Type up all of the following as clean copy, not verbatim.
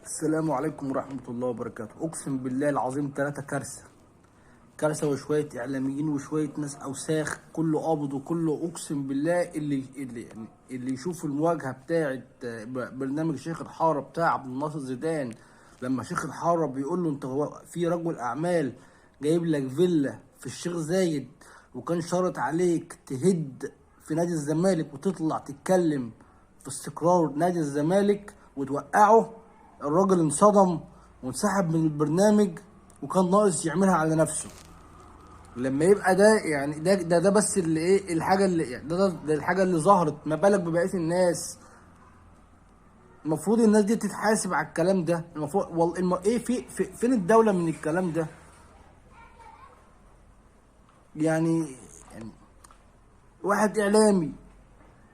السلام عليكم ورحمة الله وبركاته. أقسم بالله العظيم ثلاثة كارثة كارثة، وشوية إعلاميين وشوية ناس أوساخ، كله قابض وكله. أقسم بالله اللي يشوف المواجهة بتاعة برنامج شيخ الحارة بتاع عبد الناصر زيدان، لما شيخ الحارة بيقول له أنت في رجل أعمال جايب لك فيلا في الشيخ زايد وكان شرط عليك تهد في نادي الزمالك وتطلع تتكلم في استقرار نادي الزمالك وتوقعه. الراجل انصدم وانسحب من البرنامج، وكان ناقص يعملها على نفسه. لما يبقى ده يعني ده بس اللي ايه الحاجه اللي يعني ده الحاجه اللي ظهرت، ما بالك ببقيه الناس؟ المفروض الناس دي تتحاسب على الكلام ده. المفروض ايه فين الدوله من الكلام ده؟ يعني واحد اعلامي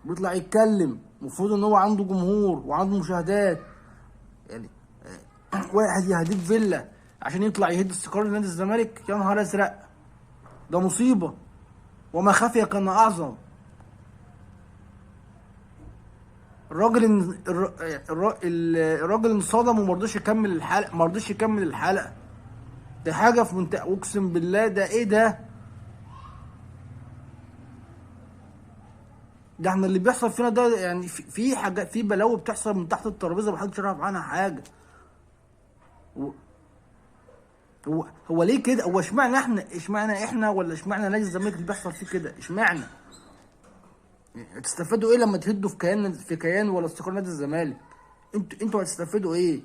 بيطلع يتكلم، المفروض ان هو عنده جمهور وعنده مشاهدات. يعني واحد يهديك فيلا عشان يطلع يهد استقرار نادي الزمالك؟ يا نهار ازرق، ده مصيبه، وما خفي كان اعظم. الراجل الراجل انصدم ومرضيش يكمل الحلقه، مرضيش يكمل الحلقه. ده حاجه في منتهى، اقسم بالله ده ايه ده؟ ده احنا اللي بيحصل فينا ده يعني في حاجات، في بلاوي بتحصل من تحت الترابيزه محدش يعرف عنها حاجه. هو ليه كده؟ هو اشمعنى احنا ولا اشمعنى نادي الزمالك اللي بيحصل فيه كده؟ اشمعنى؟ تستفادوا ايه لما تهدوا في كيان ولا استقرار نادي الزمالك؟ انتوا هتستفادوا ايه؟